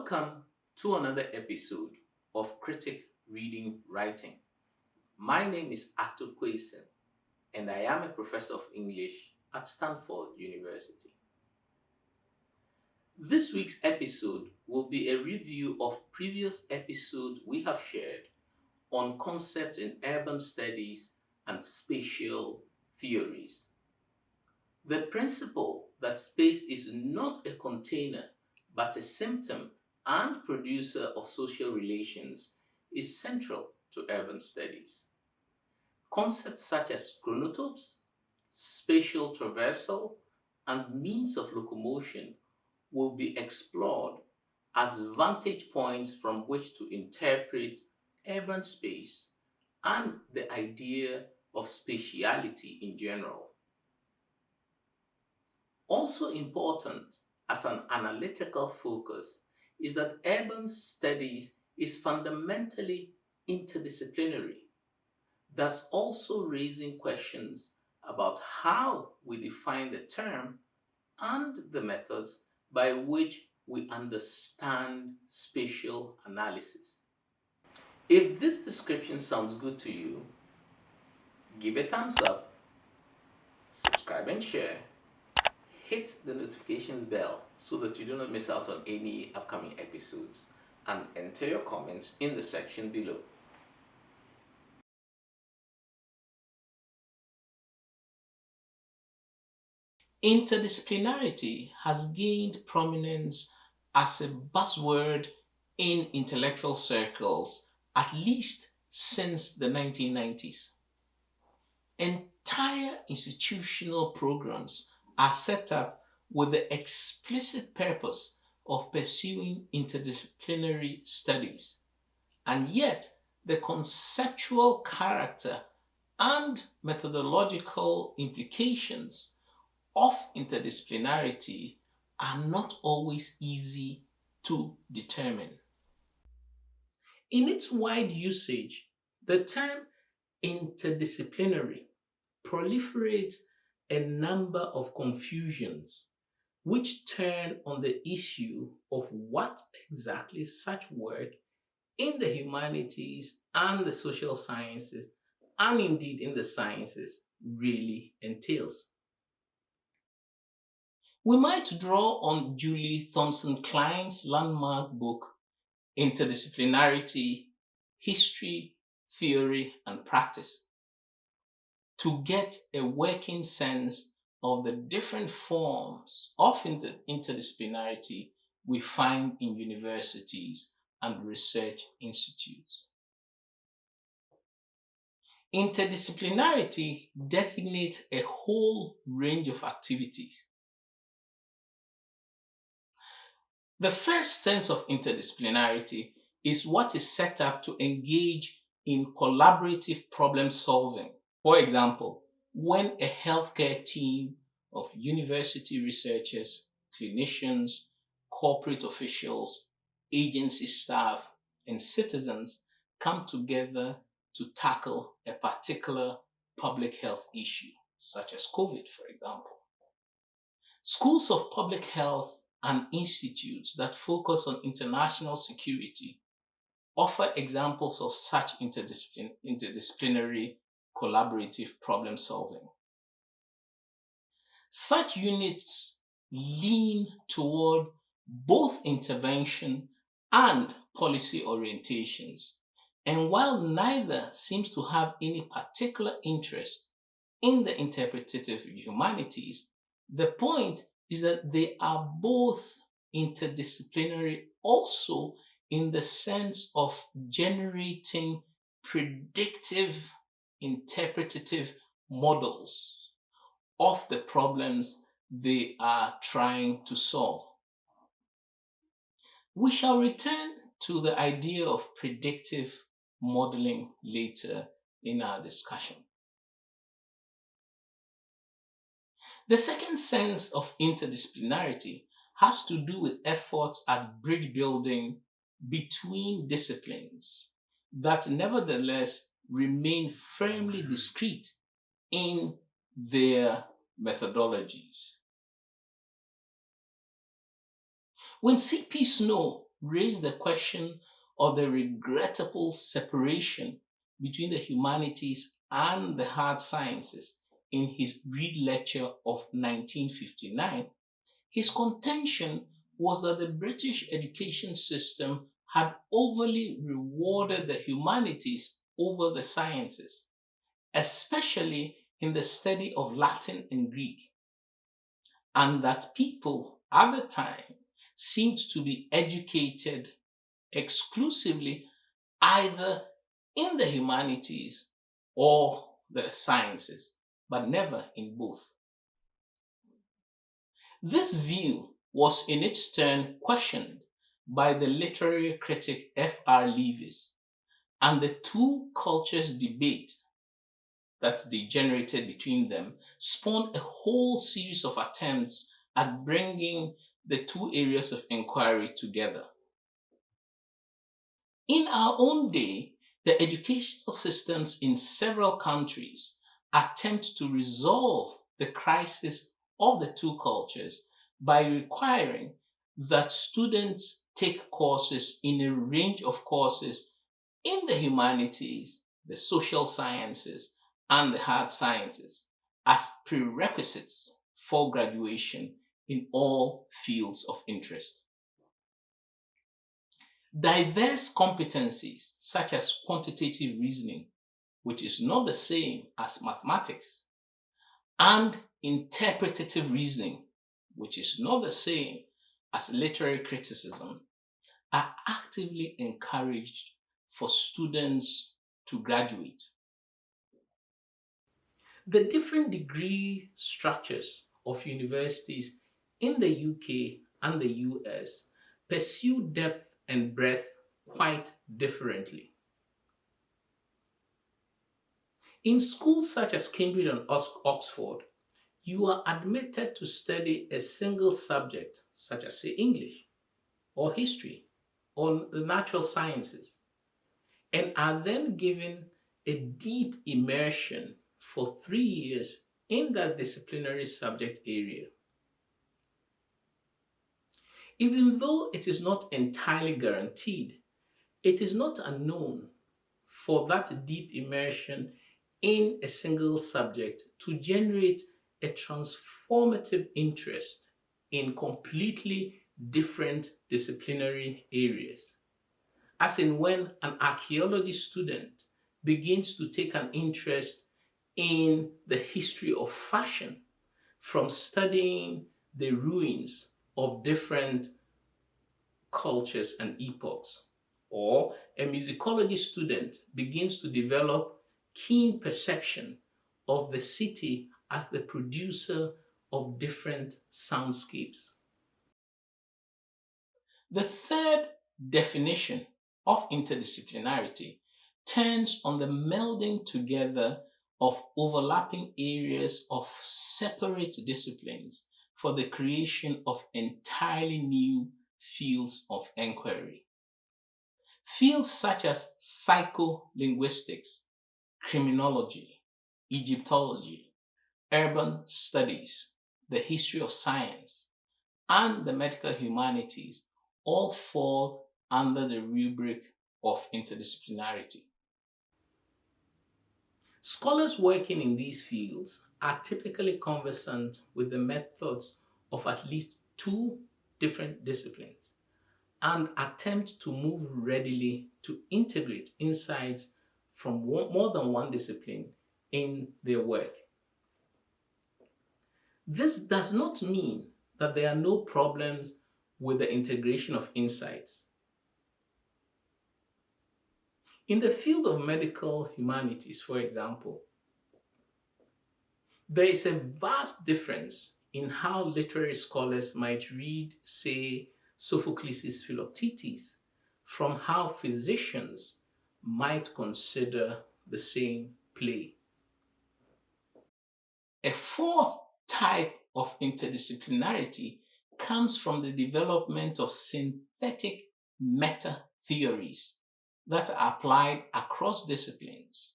Welcome to another episode of Critic.Reading.Writing. My name is Quayson and I am a professor of English at Stanford University. This week's episode will be a review of previous episodes we have shared on concepts in urban studies and spatial theories. The principle that space is not a container but a symptom and producer of social relations is central to urban studies. Concepts such as chronotopes, spatial traversal, and means of locomotion will be explored as vantage points from which to interpret urban space and the idea of spatiality in general. Also important as an analytical focus is that urban studies is fundamentally interdisciplinary, thus also raising questions about how we define the term and the methods by which we understand spatial analysis. If this description sounds good to you, give a thumbs up, subscribe and share, hit the notifications bell so that you do not miss out on any upcoming episodes, and enter your comments in the section below. Interdisciplinarity has gained prominence as a buzzword in intellectual circles at least since the 1990s. Entire institutional programs are set up with the explicit purpose of pursuing interdisciplinary studies, and yet the conceptual character and methodological implications of interdisciplinarity are not always easy to determine. In its wide usage, the term interdisciplinary proliferates a number of confusions which turn on the issue of what exactly such work in the humanities and the social sciences, and indeed in the sciences, really entails. We might draw on Julie Thompson Klein's landmark book, Interdisciplinarity, History, Theory, and Practice, to get a working sense of the different forms of interdisciplinarity we find in universities and research institutes. Interdisciplinarity designates a whole range of activities. The first sense of interdisciplinarity is what is set up to engage in collaborative problem solving. For example, when a healthcare team of university researchers, clinicians, corporate officials, agency staff, and citizens come together to tackle a particular public health issue, such as COVID, for example. Schools of public health and institutes that focus on international security offer examples of such interdisciplinary collaborative problem solving. Such units lean toward both intervention and policy orientations, and while neither seems to have any particular interest in the interpretative humanities, the point is that they are both interdisciplinary also in the sense of generating predictive interpretative models of the problems they are trying to solve. We shall return to the idea of predictive modeling later in our discussion. The second sense of interdisciplinarity has to do with efforts at bridge building between disciplines that nevertheless remain firmly discrete in their methodologies. When C.P. Snow raised the question of the regrettable separation between the humanities and the hard sciences in his Reed lecture of 1959. His contention was that the British education system had overly rewarded the humanities over the sciences, especially in the study of Latin and Greek, and that people at the time seemed to be educated exclusively either in the humanities or the sciences, but never in both. This view was in its turn questioned by the literary critic F.R. Leavis, and the two cultures debate that they generated between them spawned a whole series of attempts at bringing the two areas of inquiry together. In our own day, the educational systems in several countries attempt to resolve the crisis of the two cultures by requiring that students take courses in a range of courses in the humanities, the social sciences, and the hard sciences as prerequisites for graduation in all fields of interest. Diverse competencies such as quantitative reasoning, which is not the same as mathematics, and interpretative reasoning, which is not the same as literary criticism, are actively encouraged for students to graduate. The different degree structures of universities in the UK and the US pursue depth and breadth quite differently. In schools such as Cambridge and Oxford, you are admitted to study a single subject, such as, say, English or history or the natural sciences, and are then given a deep immersion for 3 years in that disciplinary subject area. Even though it is not entirely guaranteed, it is not unknown for that deep immersion in a single subject to generate a transformative interest in completely different disciplinary areas. As in when an archaeology student begins to take an interest in the history of fashion from studying the ruins of different cultures and epochs. Or a musicology student begins to develop keen perception of the city as the producer of different soundscapes. The third definition of interdisciplinarity turns on the melding together of overlapping areas of separate disciplines for the creation of entirely new fields of inquiry. Fields such as psycholinguistics, criminology, Egyptology, urban studies, the history of science, and the medical humanities all fall under the rubric of interdisciplinarity. Scholars working in these fields are typically conversant with the methods of at least two different disciplines and attempt to move readily to integrate insights from more than one discipline in their work. This does not mean that there are no problems with the integration of insights. In the field of medical humanities, for example, there is a vast difference in how literary scholars might read, say, Sophocles' Philoctetes from how physicians might consider the same play. A fourth type of interdisciplinarity comes from the development of synthetic meta-theories that are applied across disciplines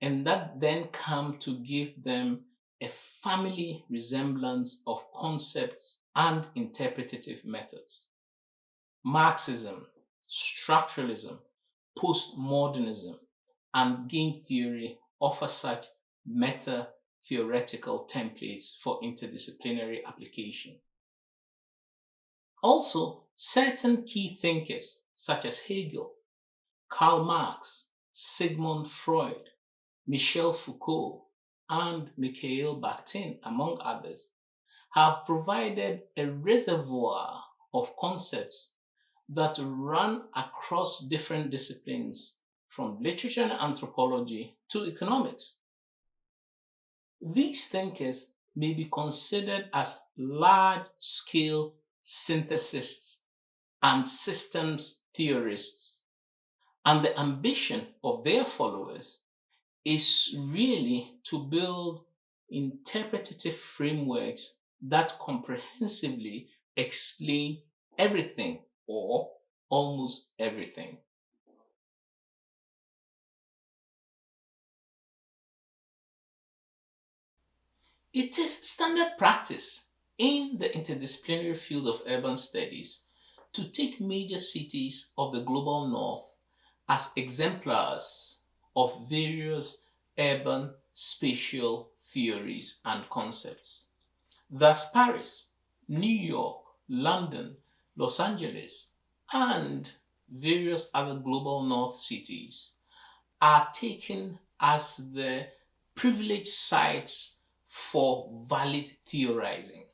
and that then come to give them a family resemblance of concepts and interpretative methods. Marxism, structuralism, postmodernism, and game theory offer such meta-theoretical templates for interdisciplinary application. Also, certain key thinkers such as Hegel, Karl Marx, Sigmund Freud, Michel Foucault, and Mikhail Bakhtin, among others, have provided a reservoir of concepts that run across different disciplines from literature and anthropology to economics. These thinkers may be considered as large-scale synthesists and systems theorists, and the ambition of their followers is really to build interpretative frameworks that comprehensively explain everything or almost everything. It is standard practice in the interdisciplinary field of urban studies to take major cities of the global north as exemplars of various urban spatial theories and concepts. Thus, Paris, New York, London, Los Angeles, and various other global north cities are taken as the privileged sites for valid theorizing.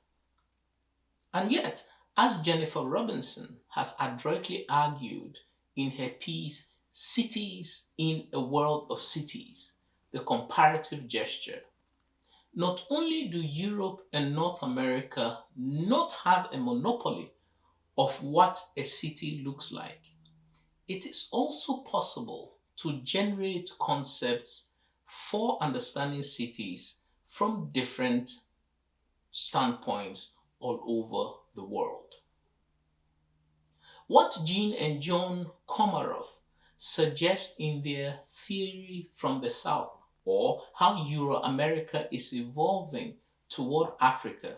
And yet, as Jennifer Robinson has adroitly argued in her piece Cities in a World of Cities, the comparative gesture, not only do Europe and North America not have a monopoly of what a city looks like, it is also possible to generate concepts for understanding cities from different standpoints all over the world. What Jean and John Komarov suggest in their theory from the South, or how Euro-America is evolving toward Africa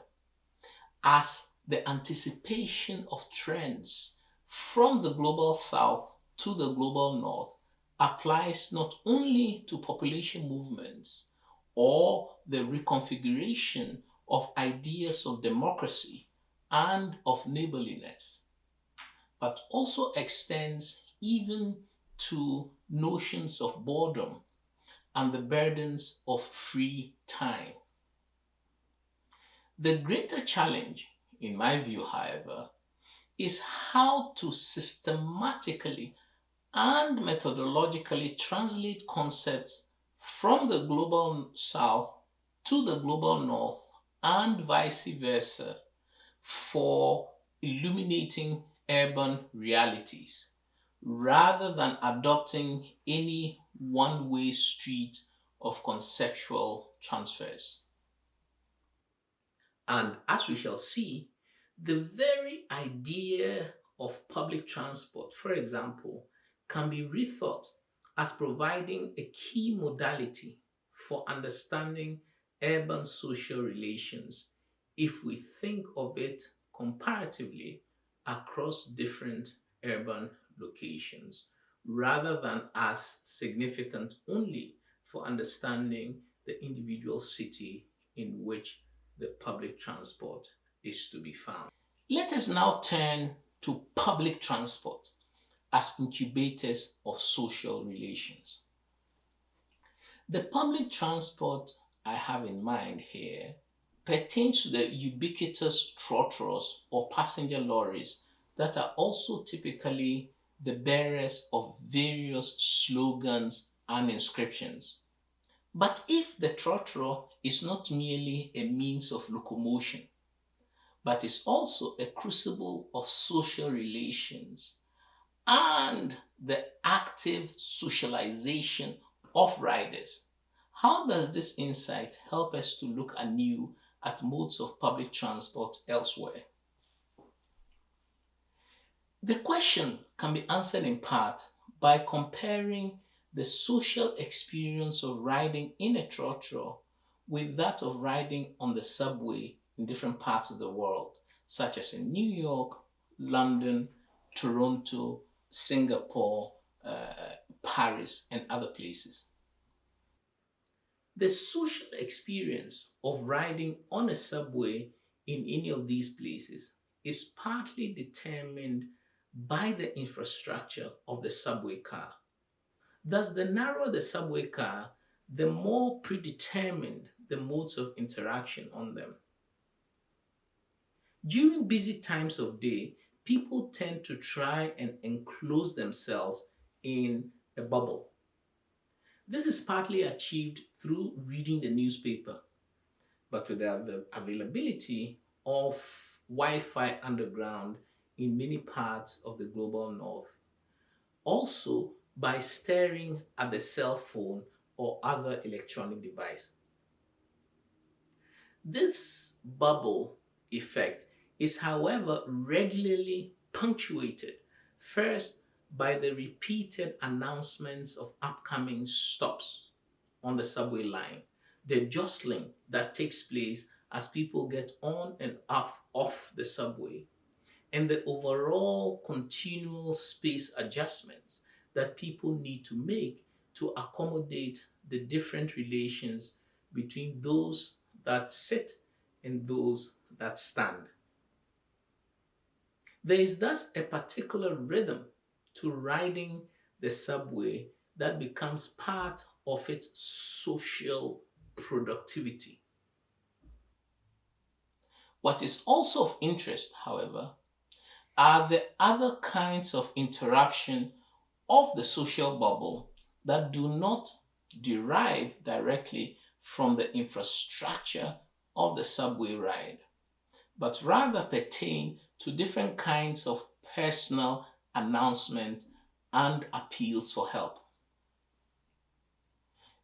as the anticipation of trends from the global South to the global North, applies not only to population movements or the reconfiguration of ideas of democracy and of neighborliness, but also extends even to notions of boredom and the burdens of free time. The greater challenge, in my view, however, is how to systematically and methodologically translate concepts from the global south to the global north and vice versa for illuminating urban realities rather than adopting any one-way street of conceptual transfers. And as we shall see, the very idea of public transport, for example, can be rethought as providing a key modality for understanding urban social relations if we think of it comparatively across different urban locations, rather than as significant only for understanding the individual city in which the public transport is to be found. Let us now turn to public transport as incubators of social relations. The public transport I have in mind here pertains to the ubiquitous trotros or passenger lorries that are also typically the bearers of various slogans and inscriptions. But if the trotro is not merely a means of locomotion, but is also a crucible of social relations and the active socialization of riders, how does this insight help us to look anew at modes of public transport elsewhere? The question can be answered in part by comparing the social experience of riding in a trotro with that of riding on the subway in different parts of the world, such as in New York, London, Toronto, Singapore, Paris, and other places. The social experience of riding on a subway in any of these places is partly determined by the infrastructure of the subway car. Thus, the narrower the subway car, the more predetermined the modes of interaction on them. During busy times of day, people tend to try and enclose themselves in a bubble. This is partly achieved through reading the newspaper, but with the availability of Wi-Fi underground in many parts of the global north, also by staring at the cell phone or other electronic device. This bubble effect is, however, regularly punctuated first by the repeated announcements of upcoming stops on the subway line, the jostling that takes place as people get on and off the subway, and the overall continual space adjustments that people need to make to accommodate the different relations between those that sit and those that stand. There is thus a particular rhythm to riding the subway that becomes part of its social productivity. What is also of interest, however, are the other kinds of interruption of the social bubble that do not derive directly from the infrastructure of the subway ride, but rather pertain to different kinds of personal announcement and appeals for help.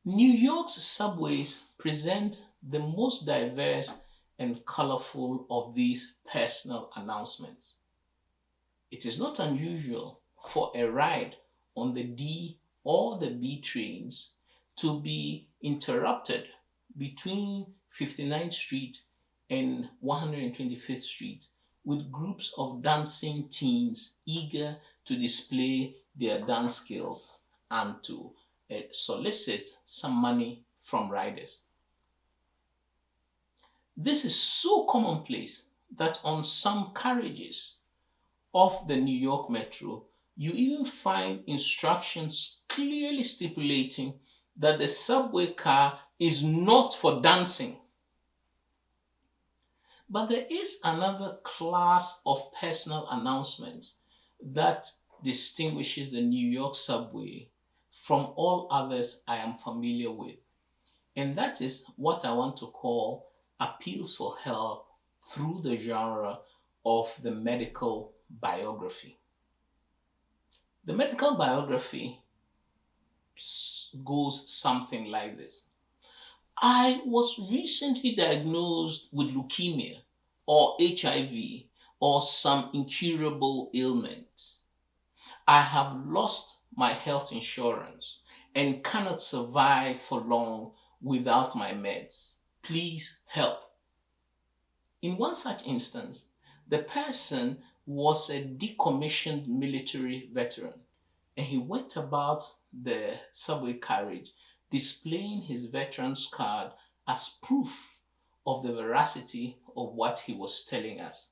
New York's subways present the most diverse and colorful of these personal announcements. It is not unusual for a ride on the D or the B trains to be interrupted between 59th Street and 125th Street with groups of dancing teens eager to display their dance skills and to solicit some money from riders. This is so commonplace that on some carriages of the New York Metro, you even find instructions clearly stipulating that the subway car is not for dancing. But there is another class of personal announcements that distinguishes the New York subway from all others I am familiar with. And that is what I want to call appeals for help through the genre of the medical biography. The medical biography goes something like this. I was recently diagnosed with leukemia or HIV or some incurable ailment. I have lost my health insurance and cannot survive for long without my meds. Please help. In one such instance, the person was a decommissioned military veteran and he went about the subway carriage displaying his veteran's card as proof of the veracity of what he was telling us.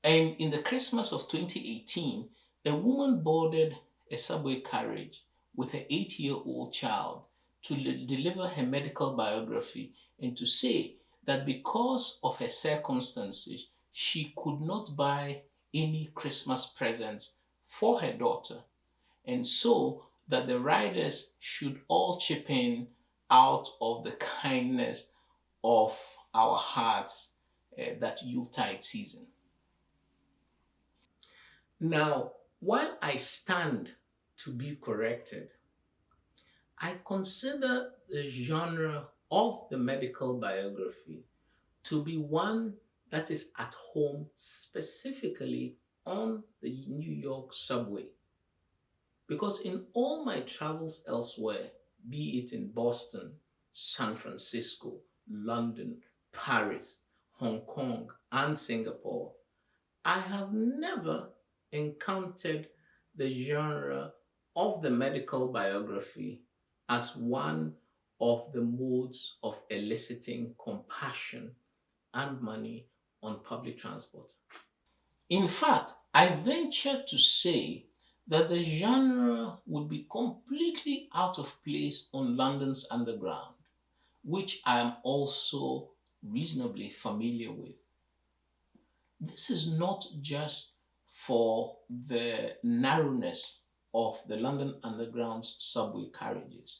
And in the Christmas of 2018, a woman boarded a subway carriage with her 8-year-old child to deliver her medical biography and to say that because of her circumstances, she could not buy any Christmas presents for her daughter, and so that the riders should all chip in out of the kindness of our hearts that Yuletide season. Now, while I stand to be corrected, I consider the genre of the medical biography to be one that is at home specifically on the New York subway. Because in all my travels elsewhere, be it in Boston, San Francisco, London, Paris, Hong Kong, and Singapore, I have never encountered the genre of the medical biography as one of the modes of eliciting compassion and money on public transport. In fact, I venture to say that the genre would be completely out of place on London's Underground, which I am also reasonably familiar with. This is not just for the narrowness of the London Underground's subway carriages,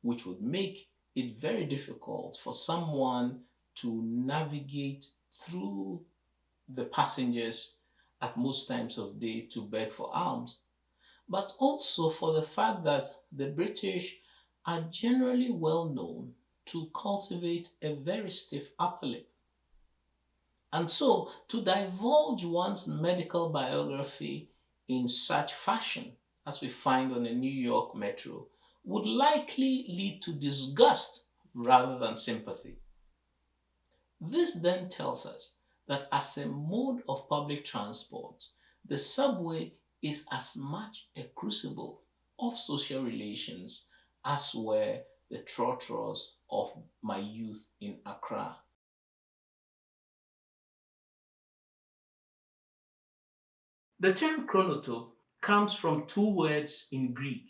which would make it very difficult for someone to navigate through the passengers at most times of day to beg for alms, but also for the fact that the British are generally well known to cultivate a very stiff upper lip. And so, to divulge one's medical biography in such fashion as we find on the New York Metro would likely lead to disgust rather than sympathy. This then tells us that as a mode of public transport, the subway is as much a crucible of social relations as were the trotros of my youth in Accra. The term chronotope comes from two words in Greek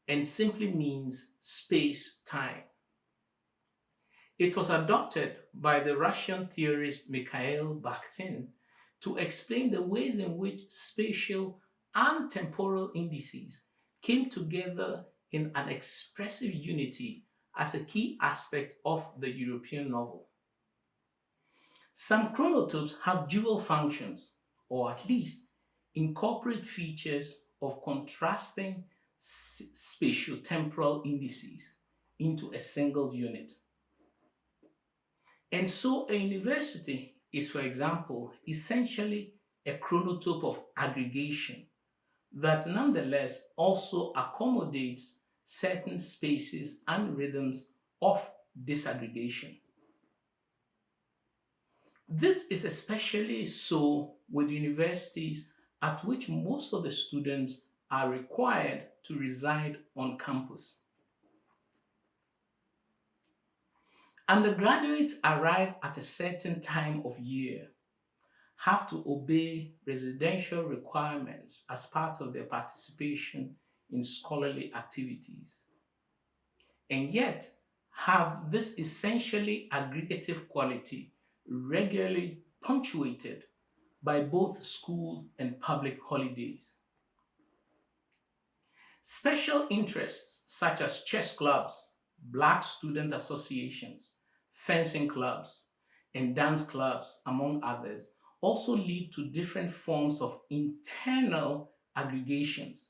and simply means space time. It was adopted by the Russian theorist Mikhail Bakhtin to explain the ways in which spatial and temporal indices came together in an expressive unity as a key aspect of the European novel. Some chronotopes have dual functions, or at least incorporate features of contrasting spatiotemporal indices into a single unit. And so a university is, for example, essentially a chronotope of aggregation that nonetheless also accommodates certain spaces and rhythms of disaggregation. This is especially so with universities at which most of the students are required to reside on campus. Undergraduates arrive at a certain time of year, have to obey residential requirements as part of their participation in scholarly activities, and yet have this essentially aggregative quality regularly punctuated by both school and public holidays. Special interests such as chess clubs, black student associations, fencing clubs, and dance clubs, among others, also lead to different forms of internal aggregations,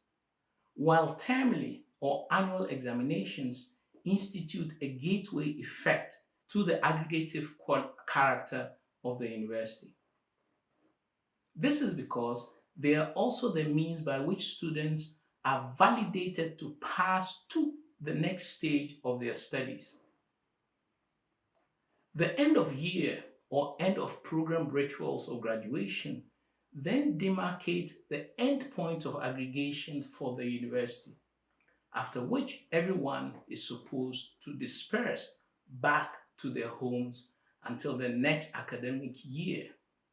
while termly or annual examinations institute a gateway effect to the aggregative character of the university. This is because they are also the means by which students are validated to pass to the next stage of their studies. The end of year or end of program rituals or graduation then demarcate the end point of aggregation for the university, after which everyone is supposed to disperse back to their homes until the next academic year,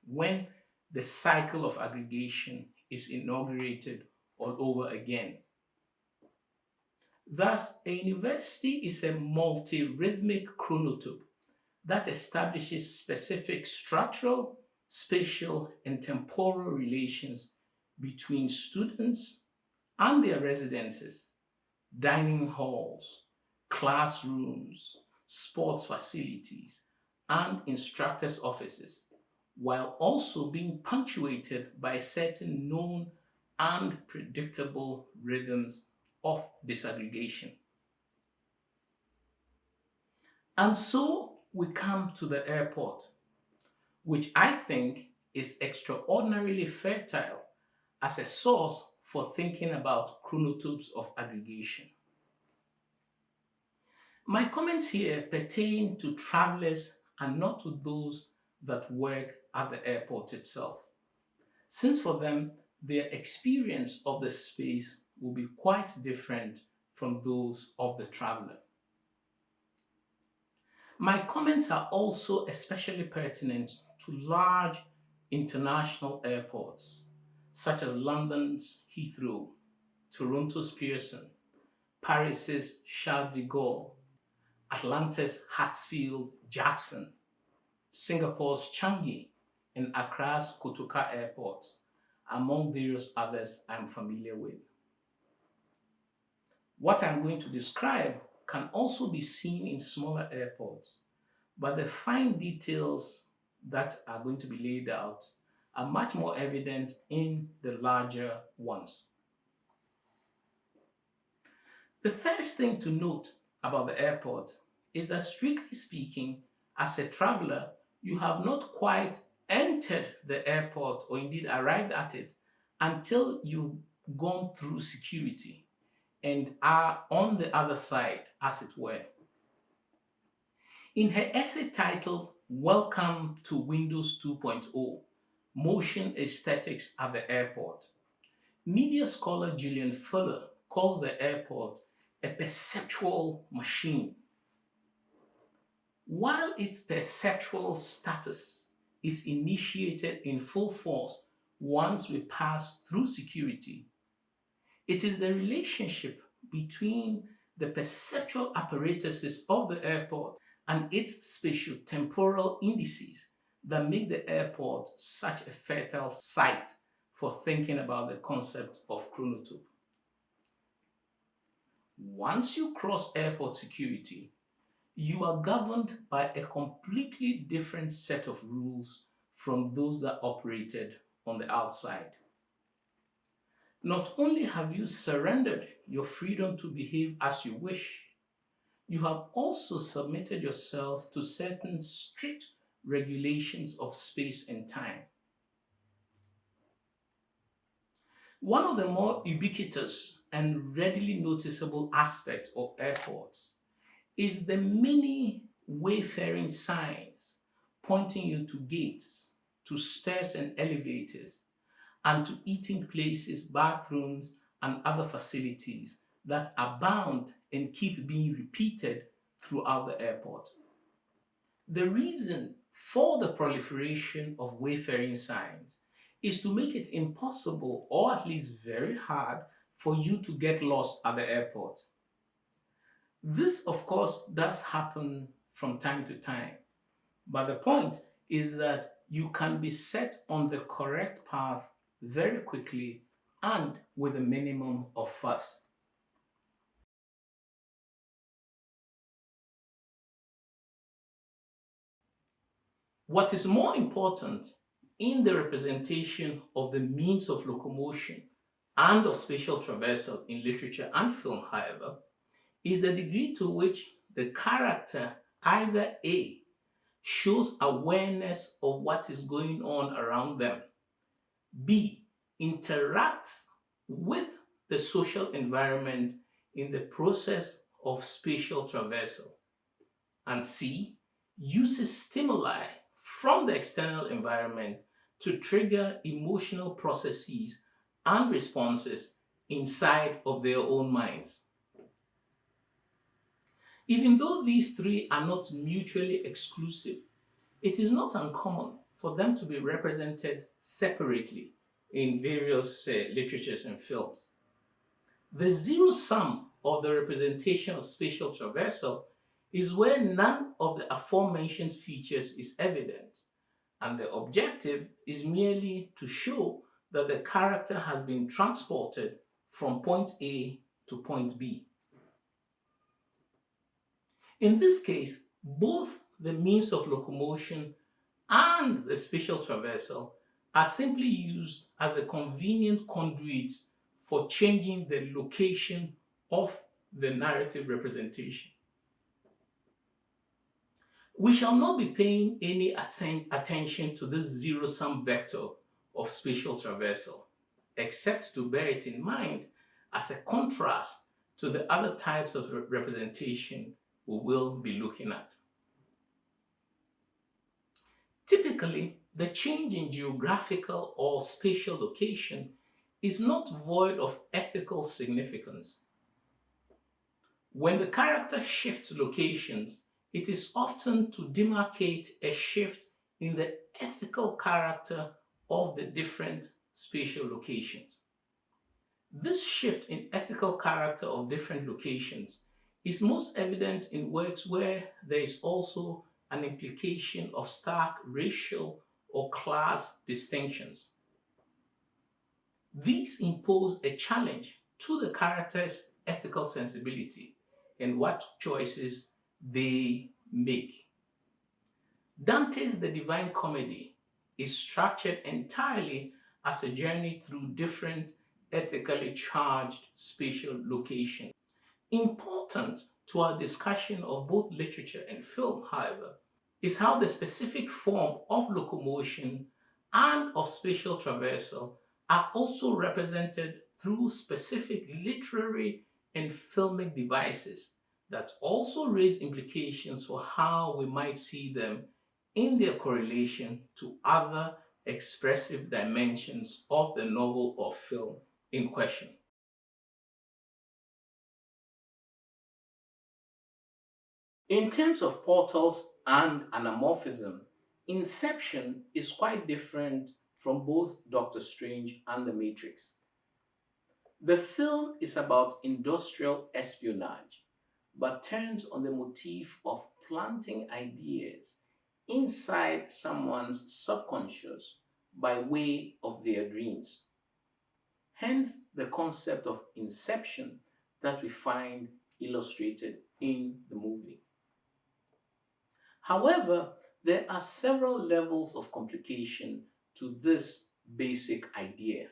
when the cycle of aggregation is inaugurated all over again. Thus, a university is a multi-rhythmic chronotope that establishes specific structural, spatial, and temporal relations between students and their residences, dining halls, classrooms, sports facilities, and instructors' offices, while also being punctuated by certain known and predictable rhythms of disaggregation. And so we come to the airport, which I think is extraordinarily fertile as a source for thinking about chronotopes of aggregation. My comments here pertain to travelers and not to those that work at the airport itself. since for them, their experience of the space will be quite different from those of the traveler. My comments are also especially pertinent to large international airports, such as London's Heathrow, Toronto's Pearson, Paris's Charles de Gaulle, Atlanta's Hartsfield-Jackson, Singapore's Changi, and Accra's Kotoka Airport, among various others I'm familiar with. What I'm going to describe can also be seen in smaller airports, but the fine details that are going to be laid out are much more evident in the larger ones. The first thing to note about the airport is that, strictly speaking, as a traveler, you have not quite entered the airport or indeed arrived at it until you've gone through security and are on the other side, as it were. In her essay titled Welcome to Windows 2.0, Motion Aesthetics at the Airport, media scholar Julian Fuller calls the airport a perceptual machine. While its perceptual status is initiated in full force once we pass through security, it is the relationship between the perceptual apparatuses of the airport and its spatio-temporal indices that make the airport such a fertile site for thinking about the concept of chronotope. Once you cross airport security, you are governed by a completely different set of rules from those that operated on the outside. Not only have you surrendered your freedom to behave as you wish, you have also submitted yourself to certain strict regulations of space and time. One of the more ubiquitous and readily noticeable aspects of airports is the many wayfaring signs pointing you to gates, to stairs and elevators, and to eating places, bathrooms, and other facilities that abound and keep being repeated throughout the airport. The reason for the proliferation of wayfaring signs is to make it impossible, or at least very hard, for you to get lost at the airport. This, of course, does happen from time to time, but the point is that you can be set on the correct path very quickly and with a minimum of fuss. What is more important in the representation of the means of locomotion and of spatial traversal in literature and film, however, is the degree to which the character either A, shows awareness of what is going on around them, B, interacts with the social environment in the process of spatial traversal, and C, uses stimuli from the external environment to trigger emotional processes and responses inside of their own minds. Even though these three are not mutually exclusive, it is not uncommon for them to be represented separately in various literatures and films. The zero sum of the representation of spatial traversal is where none of the aforementioned features is evident, and the objective is merely to show that the character has been transported from point A to point B. In this case, both the means of locomotion and the spatial traversal are simply used as the convenient conduits for changing the location of the narrative representation. We shall not be paying any attention to this zero-sum vector of spatial traversal, except to bear it in mind as a contrast to the other types of representation we will be looking at. Typically, The change in geographical or spatial location is not void of ethical significance. When the character shifts locations, it is often to demarcate a shift in the ethical character of the different spatial locations. This shift in ethical character of different locations is most evident in works where there is also an implication of stark racial or class distinctions. These impose a challenge to the character's ethical sensibility and what choices they make. Dante's The Divine Comedy is structured entirely as a journey through different ethically charged spatial locations. Important to our discussion of both literature and film, however, is how the specific form of locomotion and of spatial traversal are also represented through specific literary and filmic devices that also raise implications for how we might see them in their correlation to other expressive dimensions of the novel or film in question. In terms of portals and anamorphism, Inception is quite different from both Doctor Strange and The Matrix. The film is about industrial espionage, but turns on the motif of planting ideas inside someone's subconscious by way of their dreams. Hence the concept of inception that we find illustrated in the movie. However, there are several levels of complication to this basic idea.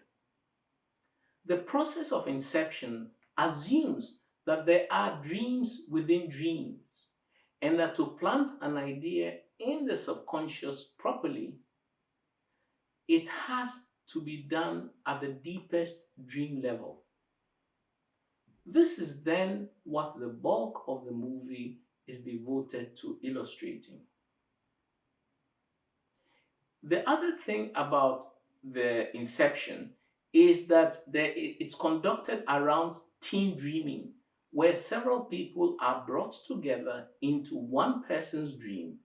The process of inception assumes that there are dreams within dreams, and that to plant an idea in the subconscious properly, it has to be done at the deepest dream level. This is then what the bulk of the movie is devoted to illustrating. The other thing about the inception is that it's conducted around team dreaming, where several people are brought together into one person's dream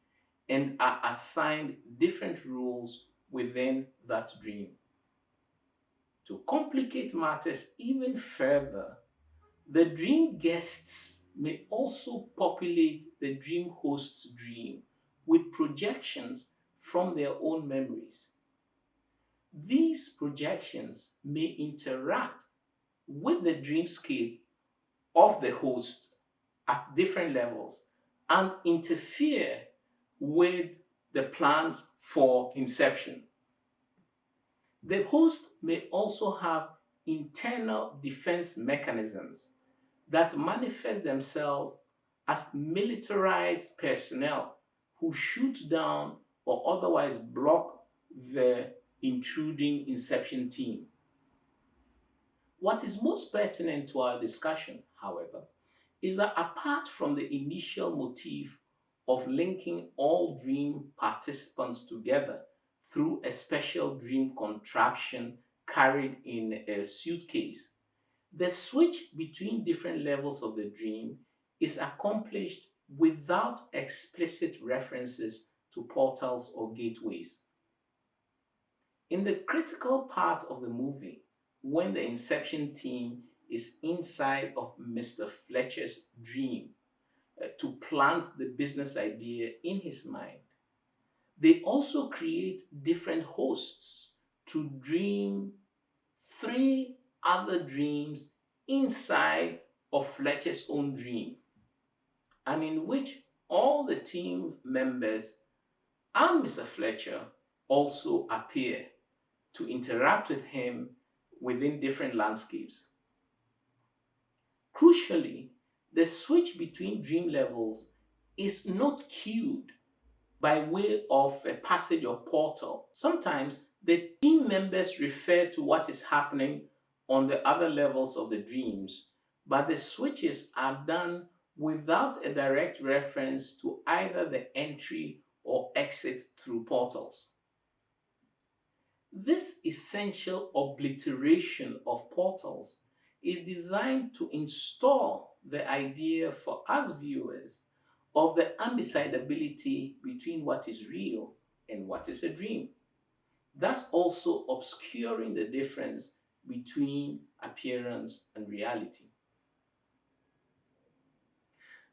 and are assigned different roles within that dream. To complicate matters even further, the dream guests may also populate the dream host's dream with projections from their own memories. These projections may interact with the dreamscape of the host at different levels and interfere with the plans for inception. The host may also have internal defense mechanisms that manifest themselves as militarized personnel who shoot down or otherwise block the intruding inception team. What is most pertinent to our discussion, however, is that apart from the initial motif of linking all dream participants together through a special dream contraption carried in a suitcase, the switch between different levels of the dream is accomplished without explicit references to portals or gateways. In the critical part of the movie, when the inception team is inside of Mr. Fletcher's dream to plant the business idea in his mind, they also create different hosts to dream three other dreams inside of Fletcher's own dream, and in which all the team members and Mr. Fletcher also appear to interact with him within different landscapes. Crucially, the switch between dream levels is not cued by way of a passage or portal. Sometimes the team members refer to what is happening on the other levels of the dreams, but the switches are done without a direct reference to either the entry or exit through portals. This essential obliteration of portals is designed to install the idea for us viewers of the undecidability between what is real and what is a dream, thus also obscuring the difference between appearance and reality.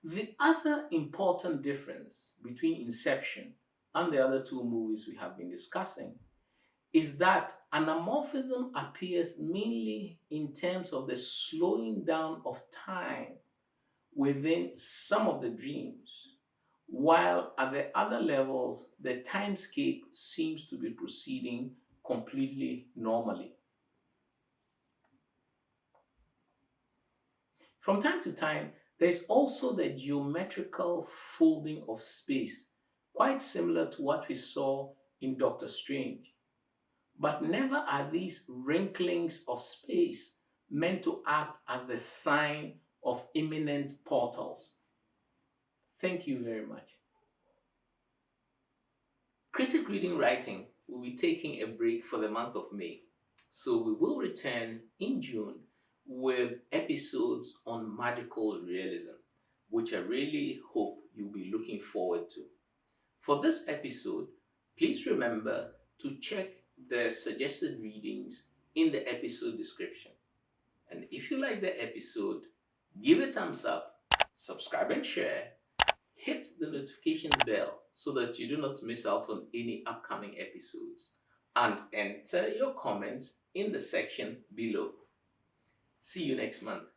The other important difference between Inception and the other two movies we have been discussing is that anamorphism appears mainly in terms of the slowing down of time within some of the dreams, while at the other levels, the timescape seems to be proceeding completely normally. From time to time, there's also the geometrical folding of space, quite similar to what we saw in Doctor Strange. But never are these wrinklings of space meant to act as the sign of imminent portals. Thank you very much. Critic.Reading.Writing will be taking a break for the month of May, so we will return in June with episodes on magical realism, which I really hope you'll be looking forward to. For this episode, please remember to check the suggested readings in the episode description. And if you like the episode, give a thumbs up, subscribe and share, hit the notification bell so that you do not miss out on any upcoming episodes, and enter your comments in the section below. See you next month.